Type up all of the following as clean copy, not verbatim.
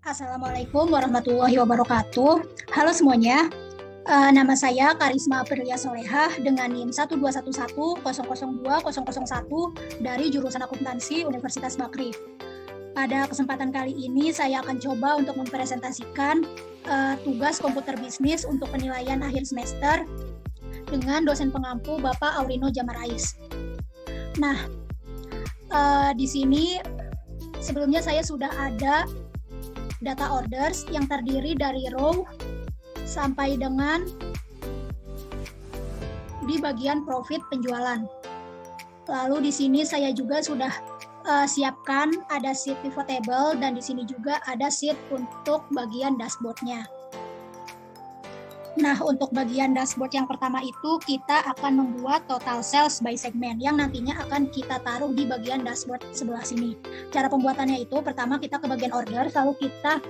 Assalamualaikum warahmatullahi wabarakatuh. Halo semuanya, nama saya Karisma Aprilia Solehah dengan NIM 12110020001 dari jurusan akuntansi Universitas Bakri. Pada kesempatan kali ini saya akan coba untuk mempresentasikan tugas komputer bisnis untuk penilaian akhir semester dengan dosen pengampu Bapak Aurino Jamarais. Nah, di sini sebelumnya saya sudah ada data orders yang terdiri dari row sampai dengan di bagian profit penjualan. Lalu di sini saya juga sudah siapkan ada sheet pivot table dan di sini juga ada sheet untuk bagian dashboardnya. Nah, untuk bagian dashboard yang pertama itu kita akan membuat total sales by segment yang nantinya akan kita taruh di bagian dashboard sebelah sini. Cara pembuatannya itu pertama kita ke bagian order, lalu kita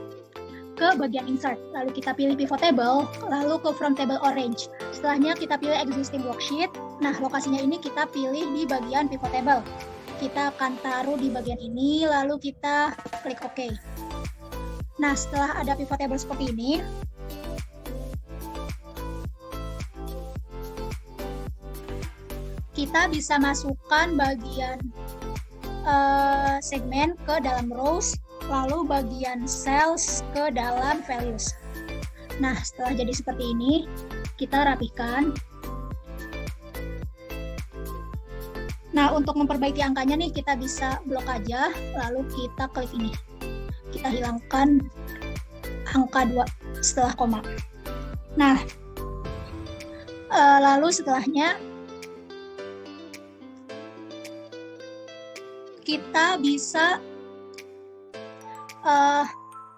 ke bagian insert, lalu kita pilih pivot table, lalu ke from table orange. Setelahnya kita pilih existing worksheet. Nah, lokasinya ini kita pilih di bagian pivot table. Kita akan taruh di bagian ini, lalu kita klik OK. Nah, setelah ada pivot table seperti ini, kita bisa masukkan bagian segmen ke dalam rows, lalu bagian sales ke dalam values. Nah, setelah jadi seperti ini, kita rapikan. Nah, untuk memperbaiki angkanya nih, kita bisa blok aja, lalu kita klik ini. Kita hilangkan angka 2 setelah koma. Nah, lalu setelahnya, kita bisa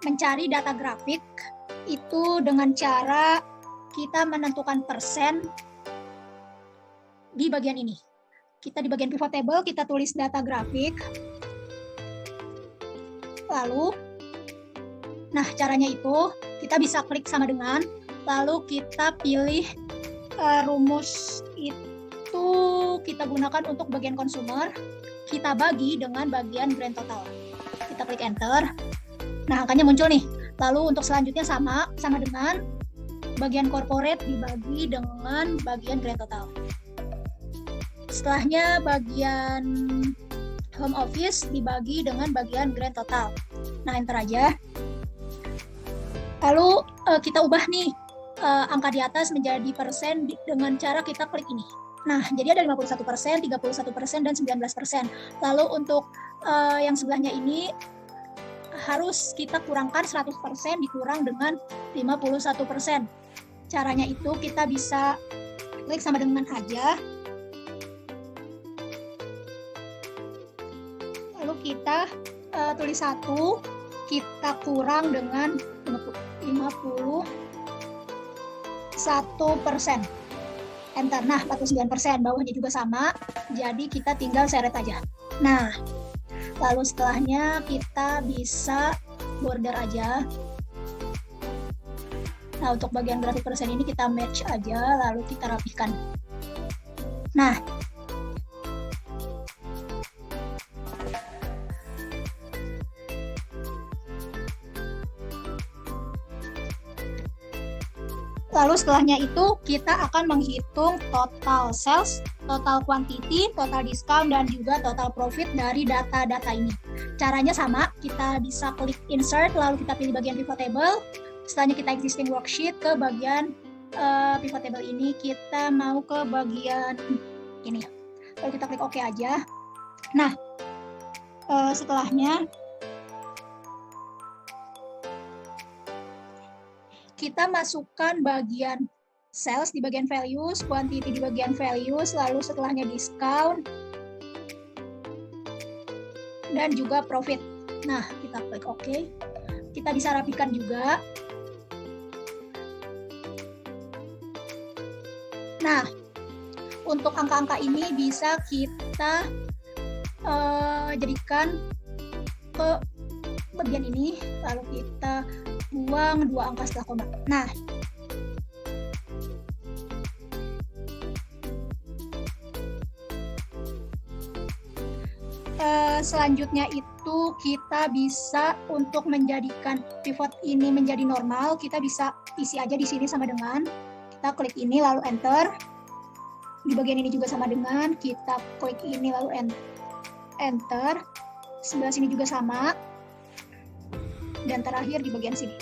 mencari data grafik itu dengan cara kita menentukan persen di bagian ini. Kita di bagian pivot table, kita tulis data grafik. Lalu, nah caranya itu kita bisa klik sama dengan, lalu kita pilih rumus itu kita gunakan untuk bagian consumer. Kita bagi dengan bagian grand total. Kita klik enter. Nah, angkanya muncul nih. Lalu untuk selanjutnya sama dengan bagian corporate dibagi dengan bagian grand total. Setelahnya bagian home office dibagi dengan bagian grand total. Nah, enter aja. Lalu kita ubah nih angka di atas menjadi persen dengan cara kita klik ini. Nah, jadi ada 51%, 31%, dan 19%. Lalu untuk yang sebelahnya ini harus kita kurangkan 100% dikurang dengan 51%. Caranya itu kita bisa klik sama dengan aja. Lalu kita tulis 1, kita kurang dengan 51%. Enter. Nah, 49%, bawahnya juga sama, jadi kita tinggal seret aja. Nah, lalu setelahnya kita bisa border aja. Nah, untuk bagian grafik persen ini kita match aja, lalu kita rapikan. Nah, lalu setelahnya itu kita akan menghitung total sales, total quantity, total discount, dan juga total profit dari data-data ini. Caranya sama, kita bisa klik insert, lalu kita pilih bagian pivot table. Setelahnya kita existing worksheet ke bagian pivot table ini. Kita mau ke bagian ini. Lalu kita klik OK aja. Nah, setelahnya kita masukkan bagian sales di bagian values, quantity di bagian values, lalu setelahnya discount, dan juga profit. Nah, kita klik OK. Kita bisa rapikan juga. Nah, untuk angka-angka ini bisa kita jadikan ke bagian ini, lalu kita buang 2 angka setelah koma. Nah, selanjutnya itu itu kita bisa untuk menjadikan pivot ini menjadi normal, kita bisa isi aja di sini sama dengan kita klik ini lalu enter. Di bagian ini juga sama dengan kita klik ini lalu enter. Sebelah sini juga sama. Dan terakhir di bagian sini.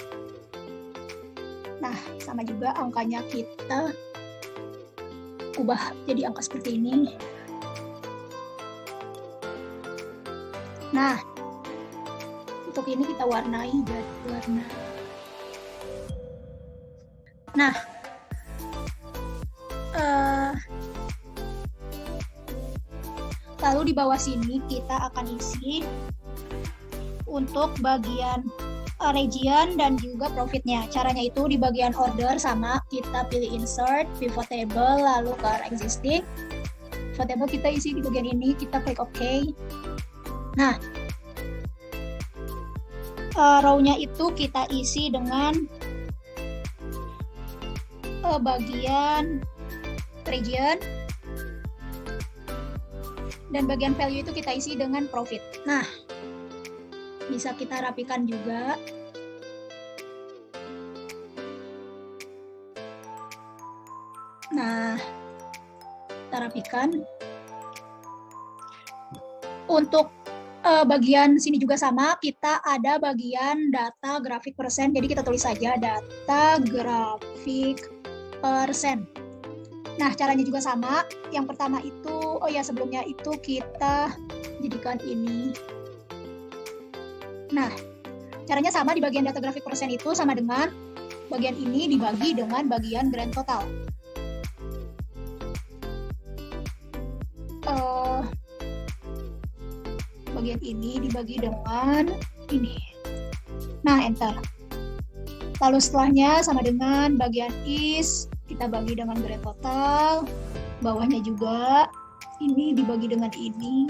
Nah, sama juga angkanya kita ubah jadi angka seperti ini. Nah, untuk ini kita warnai jadi warna. Nah, lalu di bawah sini kita akan isi untuk bagian region dan juga profitnya. Caranya itu di bagian order sama kita pilih insert, pivot table, lalu ke existing. Pivot table kita isi di bagian ini, kita klik OK. Nah, row-nya itu kita isi dengan bagian region dan bagian value itu kita isi dengan profit. Nah, bisa kita rapikan juga. Nah, kita rapikan. Untuk bagian sini juga sama, kita ada bagian data grafik persen, jadi kita tulis saja data grafik persen. Nah, caranya juga sama. Yang pertama itu, sebelumnya itu kita jadikan ini. Nah, caranya sama, di bagian data grafik persen itu sama dengan bagian ini dibagi dengan bagian grand total. Bagian ini dibagi dengan ini. Nah, enter. Lalu setelahnya sama dengan bagian is, kita bagi dengan grand total. Bawahnya juga, ini dibagi dengan ini.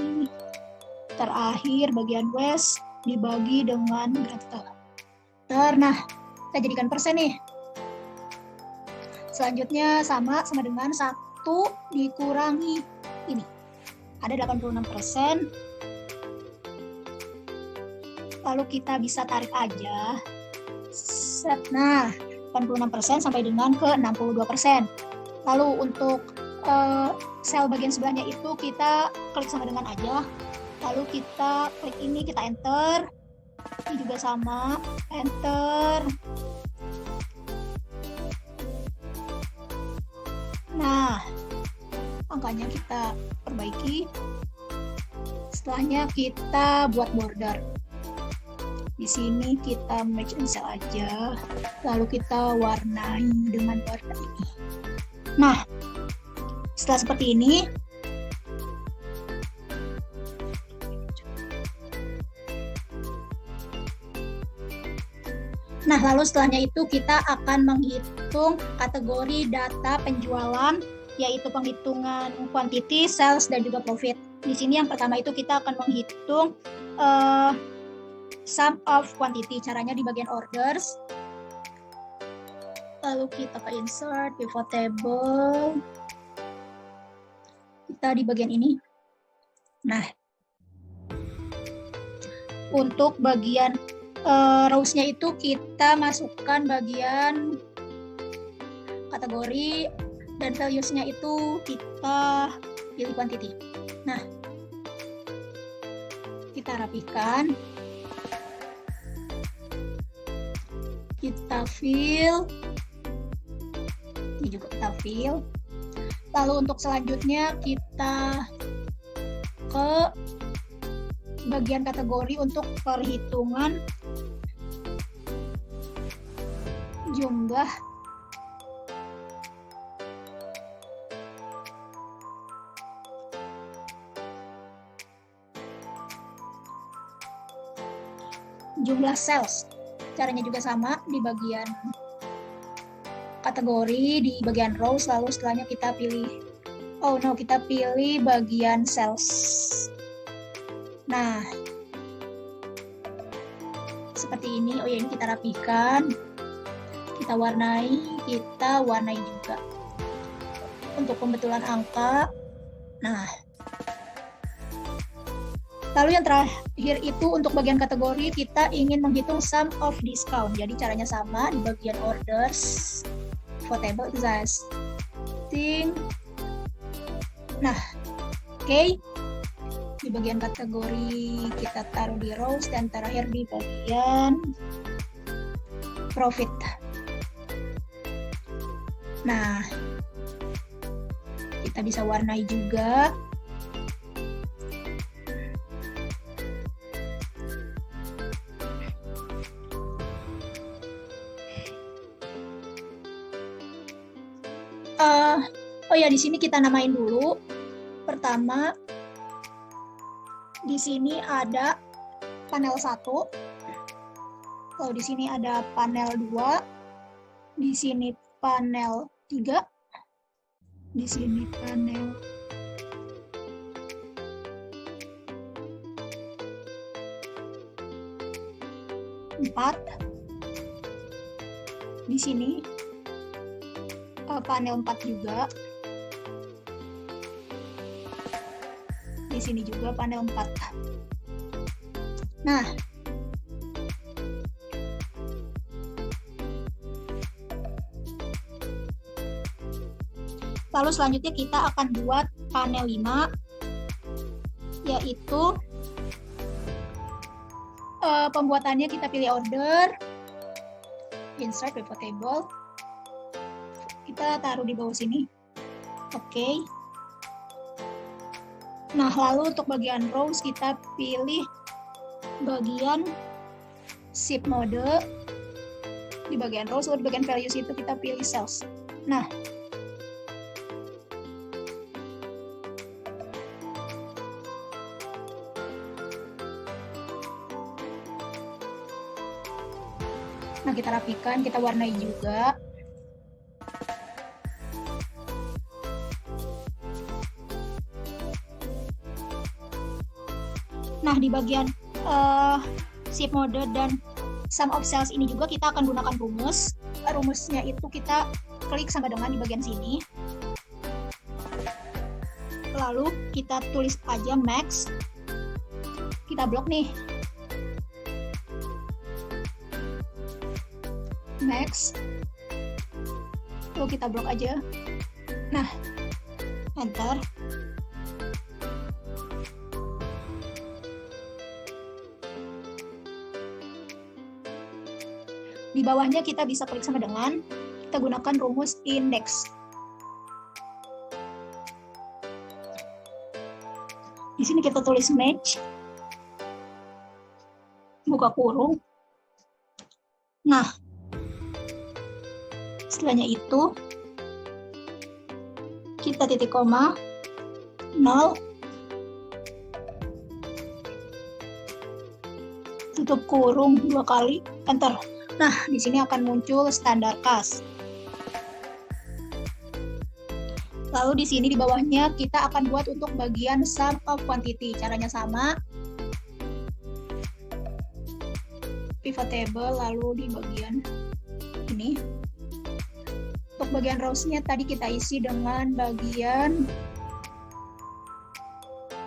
Terakhir bagian west dibagi dengan grand total. Nah, kita jadikan persen nih. Selanjutnya sama dengan 1 dikurangi ini. Ada 86%. Lalu kita bisa tarik aja. Set. Nah, 86% sampai dengan ke 62%. Lalu untuk sel bagian sebelahnya itu kita klik sama dengan aja. Lalu kita klik ini, kita enter. Ini juga sama, enter. Nah, angkanya kita perbaiki. Setelahnya kita buat border. Di sini kita match and cell aja, lalu kita warnai dengan warna ini. Nah, setelah seperti ini, nah lalu setelahnya itu kita akan menghitung kategori data penjualan, yaitu penghitungan quantity, sales, dan juga profit. Di sini yang pertama itu kita akan menghitung sum of quantity. Caranya di bagian orders. Lalu kita ke insert, pivot table. Kita di bagian ini. Nah, untuk bagian rows-nya itu kita masukkan bagian kategori dan values-nya itu kita pilih quantity. Nah, kita rapikan. Kita fill, ini juga kita fill. Lalu untuk selanjutnya kita ke bagian kategori untuk perhitungan jumlah sales. Caranya juga sama, di bagian kategori, di bagian rows, lalu setelahnya kita pilih, kita pilih bagian sales. Nah, seperti ini. Ini kita rapikan, kita warnai juga. Untuk pembetulan angka, nah, Lalu yang terakhir itu untuk bagian kategori kita ingin menghitung sum of discount. Jadi caranya sama di bagian orders, pivotable itu thing. Nah, oke. Di bagian kategori kita taruh di rows dan terakhir di bagian profit. Nah, kita bisa warnai juga. Oh ya, di sini kita namain dulu. Pertama, di sini ada panel 1. Lalu di sini ada panel 2. Di sini panel 3. Di sini panel 4. Di sini panel 4 juga. Di sini juga panel 4. Nah, lalu selanjutnya kita akan buat panel 5, yaitu pembuatannya kita pilih order, insert pivot table, kita taruh di bawah sini. Oke. Nah, lalu untuk bagian rows kita pilih bagian shift mode. Di bagian rows, lalu di bagian values itu kita pilih cells. Nah, kita rapikan, kita warnai juga. Nah, di bagian shift mode dan sum of cells ini juga kita akan gunakan rumus. Rumusnya itu kita klik sama dengan di bagian sini. Lalu kita tulis aja max. Kita blok nih. Max. Lalu kita blok aja. Nah, enter. Di bawahnya kita bisa klik sama dengan, kita gunakan rumus index. Di sini kita tulis match, buka kurung. Nah, setelahnya itu, kita titik koma, 0, tutup kurung 2 kali, enter. Nah, di sini akan muncul standar CAS. Lalu di sini di bawahnya kita akan buat untuk bagian sum of quantity. Caranya sama. Pivot table, lalu di bagian ini. Untuk bagian rows-nya tadi kita isi dengan bagian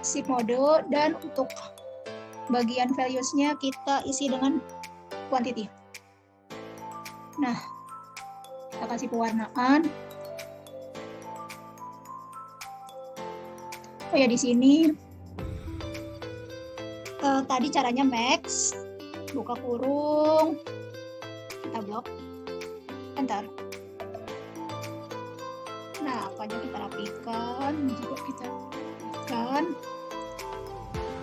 shift mode, dan untuk bagian values-nya kita isi dengan quantity. Nah, kita kasih pewarnaan. Oh ya, di sini tadi caranya max, buka kurung, kita blok, enter. Nah, apanya kita rapikan, juga kita rapikan.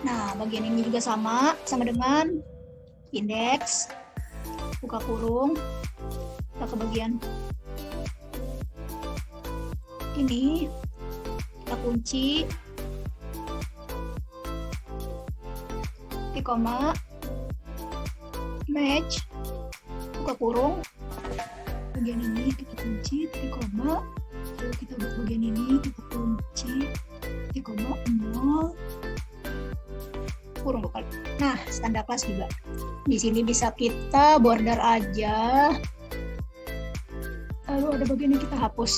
Nah, bagian ini juga sama dengan index, buka kurung. Kita ke bagian ini, kita kunci, titik koma, match, buka kurung, bagian ini kita kunci, titik koma, lalu kita buat bagian ini, kita kunci, titik koma, 0, kurung 2 kali. Nah, standar kelas juga. Di sini bisa kita border aja. Lalu ada bagian yang kita hapus.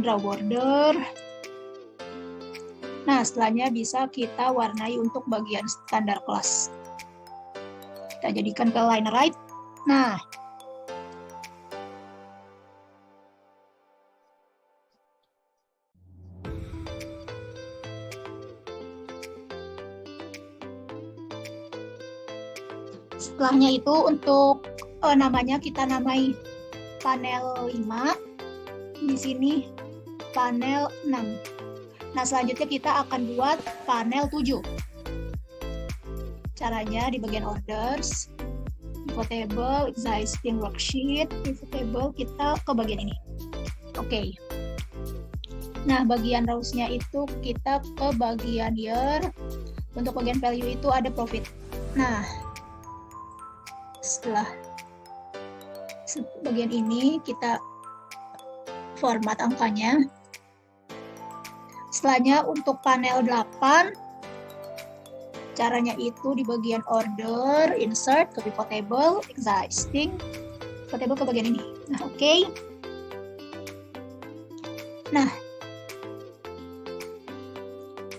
draw border. Nah, setelahnya bisa kita warnai untuk bagian standar kelas. Kita jadikan ke line right. Nah, setelahnya itu untuk namanya kita namai panel 5. Di sini panel 6. Nah, selanjutnya kita akan buat panel 7. Caranya di bagian orders, pivot table, existing worksheet, pivot table, kita ke bagian ini. Oke. Nah, bagian rows-nya itu kita ke bagian year. Untuk bagian value itu ada profit. Nah, setelah bagian ini kita format angkanya. Setelahnya untuk panel 8, caranya itu di bagian order, insert ke pivot table, existing, pivot table ke bagian ini. Nah, oke. Nah,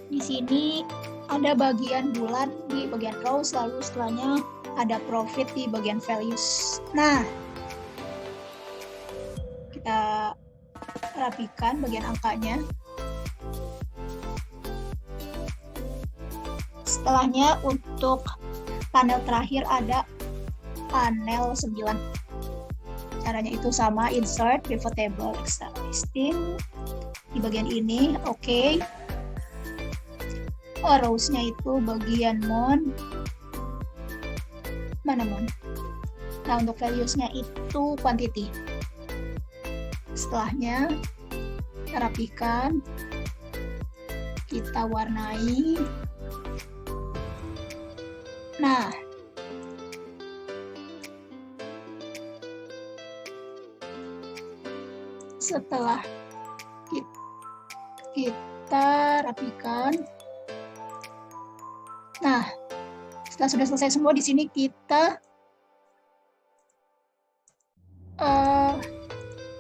di sini ada bagian bulan di bagian rows, lalu setelahnya ada profit di bagian values. Nah, kita rapikan bagian angkanya. Setelahnya untuk panel terakhir ada panel 9. Caranya itu sama, insert, pivot table, existing di bagian ini. Oke. Rows-nya itu bagian mon. Mana mon? Nah, untuk values-nya itu quantity. Setelahnya kita rapikan, kita warnai. Nah, setelah kita rapikan, nah, setelah sudah selesai semua, di sini kita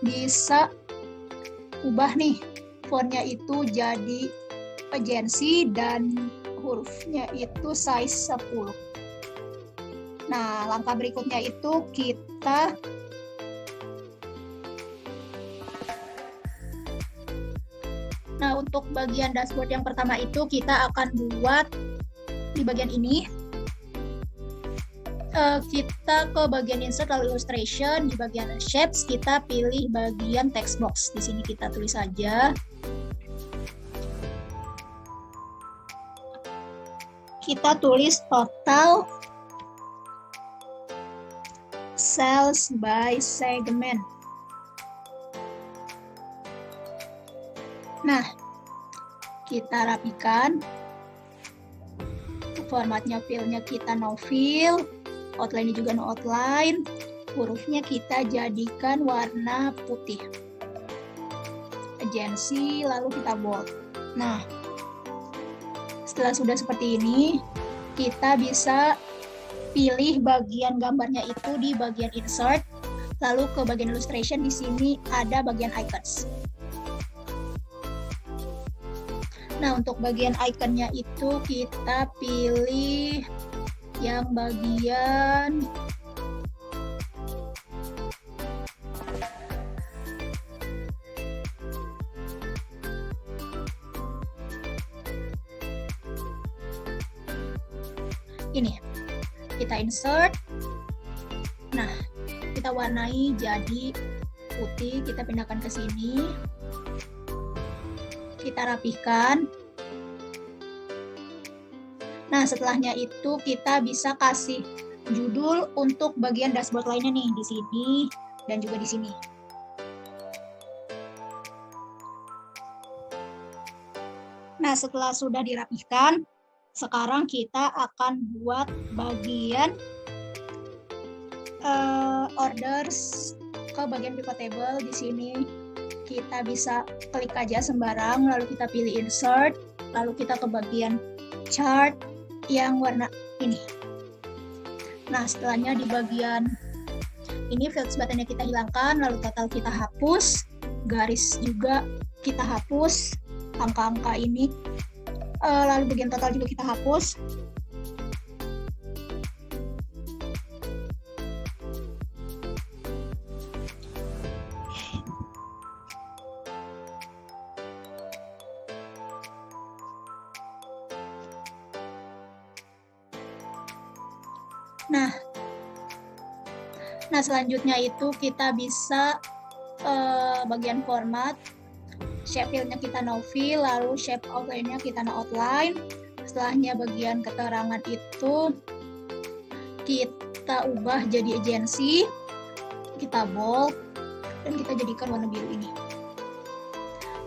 bisa ubah nih fontnya itu jadi agensi dan hurufnya itu size 10. Nah, langkah berikutnya itu kita untuk bagian dashboard yang pertama itu kita akan buat di bagian ini. Kita ke bagian insert lalu illustration, di bagian shapes kita pilih bagian text box. Di sini kita tulis saja. Kita tulis total sales by segment. Nah, kita rapikan. Formatnya fill-nya kita no fill, outline juga no outline. Hurufnya kita jadikan warna putih. Agency, lalu kita bold. Nah, setelah sudah seperti ini, kita bisa pilih bagian gambarnya itu di bagian insert, lalu ke bagian illustration. Di sini ada bagian icons. Nah, untuk bagian iconnya itu kita pilih yang bagian ini. Kita insert. Nah, kita warnai jadi putih, kita pindahkan ke sini. Kita rapihkan. Nah, setelahnya itu kita bisa kasih judul untuk bagian dashboard lainnya nih, di sini dan juga di sini. Nah, setelah sudah dirapihkan, sekarang kita akan buat bagian orders ke bagian pivot table. Di sini kita bisa klik aja sembarang, lalu kita pilih insert, lalu kita ke bagian chart yang warna ini. Nah, setelahnya di bagian ini fields buttonnya kita hilangkan, lalu total kita hapus, garis juga kita hapus angka-angka ini. Lalu bagian total juga kita hapus. Nah, selanjutnya itu kita bisa bagian format, shape fill-nya kita no fill, lalu shape outline-nya kita no outline. Setelahnya bagian keterangan itu kita ubah jadi agency, kita bold, dan kita jadikan warna biru ini.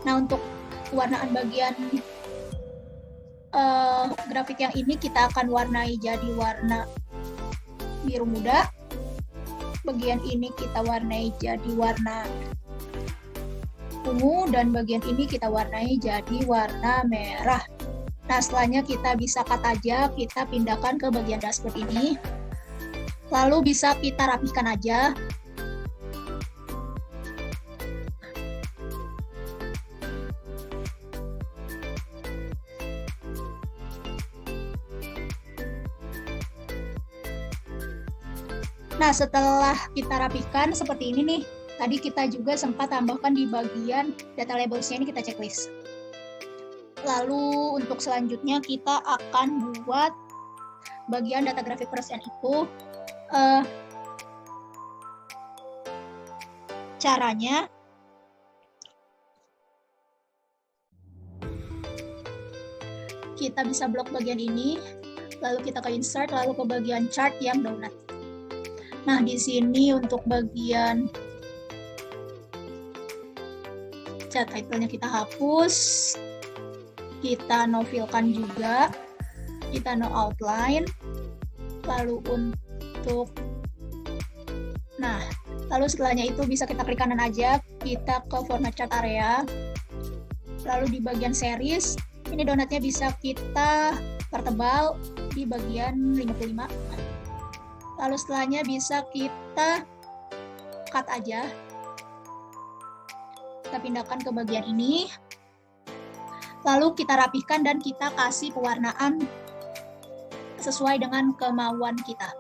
Nah, untuk warnaan bagian grafik yang ini kita akan warnai jadi warna biru muda. Bagian ini kita warnai jadi warna ungu, dan bagian ini kita warnai jadi warna merah. Nah, setelahnya kita bisa cut aja, kita pindahkan ke bagian dashboard ini. Lalu bisa kita rapihkan aja. Nah, setelah kita rapikan seperti ini nih, tadi kita juga sempat tambahkan di bagian data labels-nya ini kita checklist. Lalu untuk selanjutnya kita akan buat bagian data grafik persen itu. Caranya kita bisa blok bagian ini, lalu kita ke insert, lalu ke bagian chart yang donut. Nah, di sini untuk bagian chart title-nya kita hapus, kita no fill-kan juga, kita no outline, lalu untuk, nah, lalu setelahnya itu bisa kita klik kanan aja, kita ke format chart area, lalu di bagian series, ini donatnya bisa kita pertebal di bagian 55. Lalu setelahnya bisa kita cut aja. Kita pindahkan ke bagian ini. Lalu kita rapihkan dan kita kasih pewarnaan sesuai dengan kemauan kita.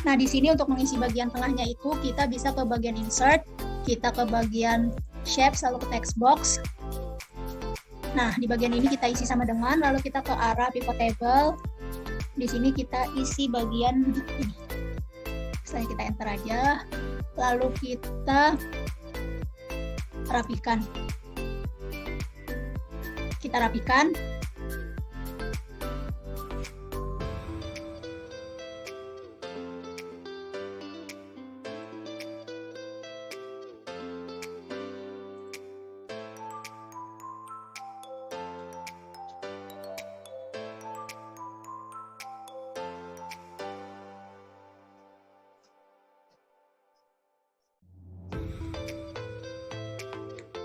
Nah, di sini untuk mengisi bagian tengahnya itu kita bisa ke bagian insert, kita ke bagian shape, lalu ke text box. Nah, di bagian ini kita isi sama dengan, lalu kita ke arah pivot table. Di sini kita isi bagian ini. Setelah kita enter aja, lalu kita rapikan. Kita rapikan.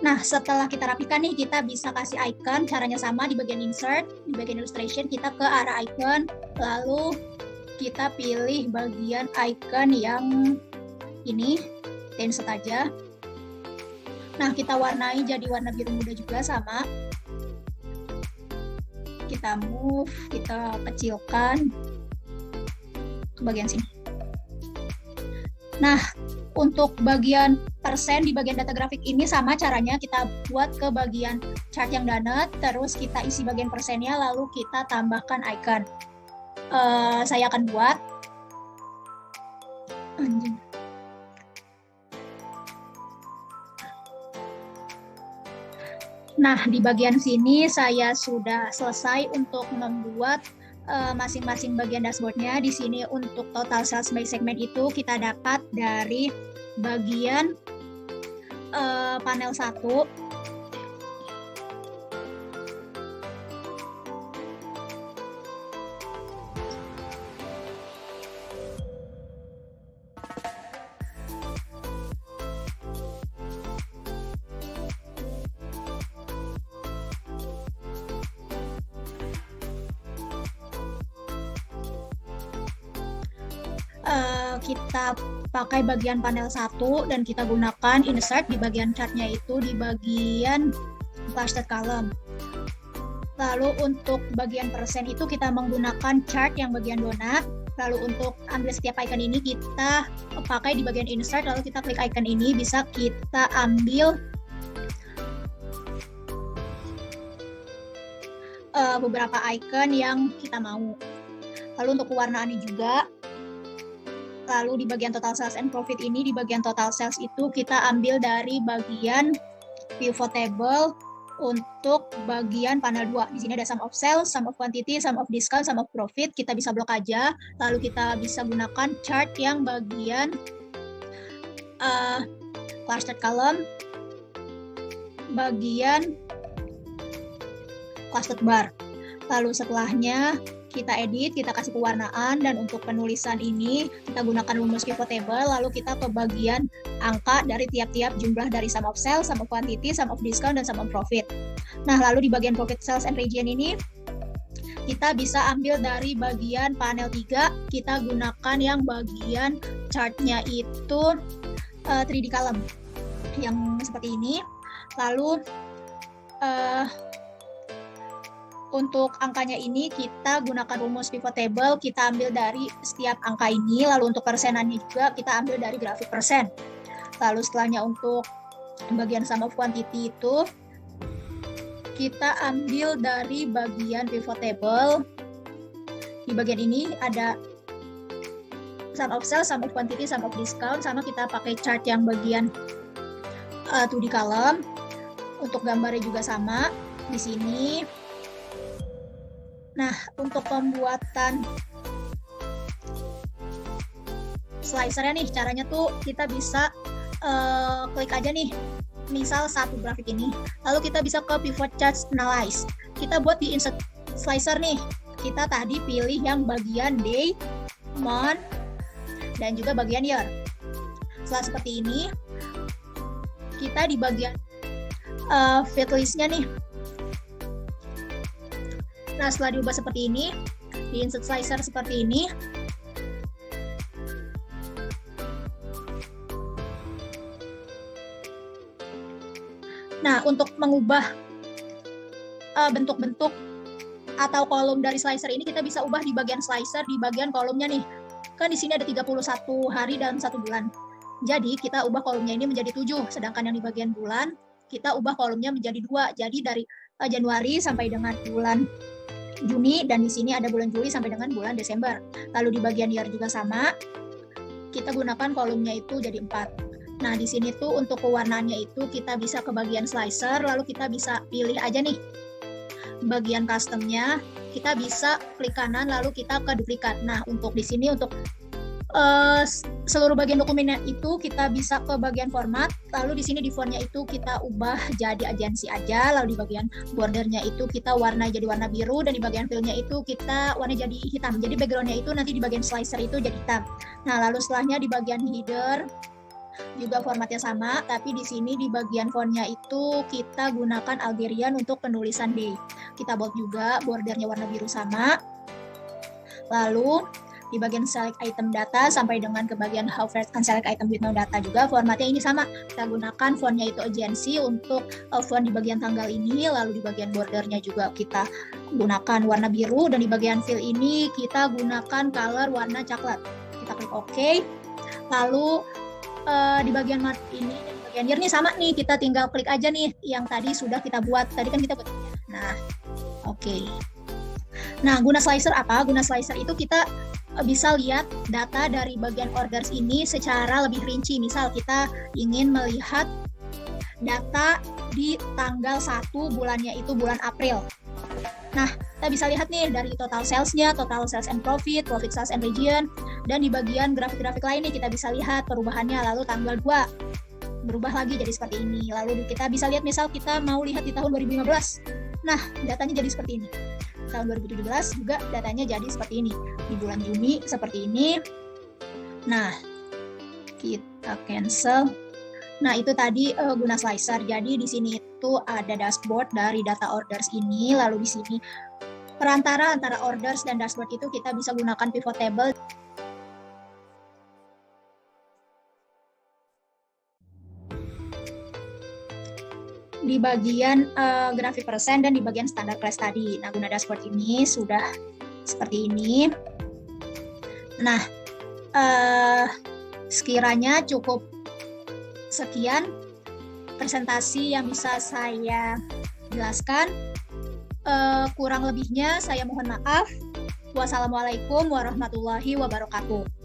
Nah, setelah kita rapikan nih, kita bisa kasih icon. Caranya sama, di bagian insert, di bagian illustration, kita ke arah icon, lalu kita pilih bagian icon yang ini, insert aja. Nah, kita warnai jadi warna biru muda juga sama. Kita move, kita kecilkan ke bagian sini. Nah, untuk bagian persen di bagian data grafik ini sama caranya, kita buat ke bagian chart yang donut, terus kita isi bagian persennya, lalu kita tambahkan icon. Saya akan buat. Nah, di bagian sini saya sudah selesai untuk membuat masing-masing bagian dashboardnya. Di sini untuk total sales by segment itu kita dapat dari bagian panel 1. kita pakai bagian panel 1 dan kita gunakan insert di bagian chartnya itu di bagian clustered column. Lalu untuk bagian persen itu kita menggunakan chart yang bagian donat. Lalu untuk ambil setiap icon ini kita pakai di bagian insert, lalu kita klik icon ini, bisa kita ambil beberapa icon yang kita mau. Lalu untuk pewarnaannya juga, lalu di bagian total sales and profit ini, di bagian total sales itu kita ambil dari bagian pivot table untuk bagian panel 2. Di sini ada sum of sales, sum of quantity, sum of discount, sum of profit. Kita bisa blok aja. Lalu kita bisa gunakan chart yang bagian clustered column, bagian clustered bar. Lalu setelahnya kita edit, kita kasih pewarnaan, dan untuk penulisan ini kita gunakan rumus pivot table, lalu kita ke bagian angka dari tiap-tiap jumlah dari sum of sales, sum of quantity, sum of discount, dan sum of profit. Nah, lalu di bagian profit, sales, and region ini kita bisa ambil dari bagian panel 3, kita gunakan yang bagian chartnya itu 3D column yang seperti ini. Lalu untuk angkanya ini kita gunakan rumus pivot table, kita ambil dari setiap angka ini, lalu untuk persenannya juga kita ambil dari grafik persen. Lalu setelahnya untuk bagian sum of quantity itu kita ambil dari bagian pivot table. Di bagian ini ada sum of sales, sum of quantity, sum of discount, sama kita pakai chart yang bagian 2D column. Untuk gambarnya juga sama di sini. Nah, untuk pembuatan slicernya nih, caranya tuh kita bisa klik aja nih, misal satu grafik ini, lalu kita bisa ke pivot chart analyze. Kita buat di insert slicer nih, kita tadi pilih yang bagian day, month, dan juga bagian year. Setelah seperti ini, kita di bagian fit list-nya nih. Nah, setelah diubah seperti ini, di insert slicer seperti ini, nah untuk mengubah bentuk-bentuk atau kolom dari slicer ini, kita bisa ubah di bagian slicer, di bagian kolomnya nih. Kan di sini ada 31 hari dalam 1 bulan. Jadi kita ubah kolomnya ini menjadi 7, sedangkan yang di bagian bulan kita ubah kolomnya menjadi 2. Jadi dari Januari sampai dengan bulan Juni, dan di sini ada bulan Juli sampai dengan bulan Desember. Lalu di bagian year juga sama, kita gunakan kolomnya itu jadi 4. Nah, di sini tuh untuk pewarnaannya itu kita bisa ke bagian slicer, lalu kita bisa pilih aja nih bagian customnya, kita bisa klik kanan lalu kita ke duplikat. Nah, untuk di sini untuk seluruh bagian dokumennya itu kita bisa ke bagian format, lalu di sini di fontnya itu kita ubah jadi agensi aja, lalu di bagian bordernya itu kita warna jadi warna biru, dan di bagian fillnya itu kita warna jadi hitam. Jadi backgroundnya itu nanti di bagian slicer itu jadi hitam. Nah, lalu setelahnya di bagian header juga formatnya sama, tapi di sini di bagian fontnya itu kita gunakan Algerian untuk penulisan D. Kita bold juga, bordernya warna biru sama. Lalu di bagian select item data sampai dengan ke bagian how far can select item with no data juga formatnya ini sama. Kita gunakan fontnya itu agency untuk font di bagian tanggal ini, lalu di bagian bordernya juga kita gunakan warna biru, dan di bagian fill ini kita gunakan color warna coklat. Kita klik OK. Lalu di bagian mark ini dan bagian year nih sama nih, kita tinggal klik aja nih yang tadi sudah kita buat. Tadi kan kita buat. Nah, oke. Nah, guna slicer apa? Guna slicer itu kita bisa lihat data dari bagian orders ini secara lebih rinci. Misal kita ingin melihat data di tanggal 1 bulannya itu bulan April. Nah, kita bisa lihat nih dari total sales-nya, total sales and profit, profit sales and region, dan di bagian grafik-grafik lain nih kita bisa lihat perubahannya. Lalu tanggal 2 berubah lagi jadi seperti ini. Lalu kita bisa lihat misal kita mau lihat di tahun 2015. Nah, datanya jadi seperti ini. Tahun 2017 juga datanya jadi seperti ini. Di bulan Juni seperti ini. Nah, kita cancel. Nah, itu tadi guna slicer. Jadi di sini itu ada dashboard dari data orders ini. Lalu di sini perantara antara orders dan dashboard itu kita bisa gunakan pivot table. di bagian grafik persen dan di bagian standar class tadi. Nah, guna dashboard ini sudah seperti ini. Nah, sekiranya cukup sekian presentasi yang bisa saya jelaskan. Kurang lebihnya saya mohon maaf. Wassalamualaikum warahmatullahi wabarakatuh.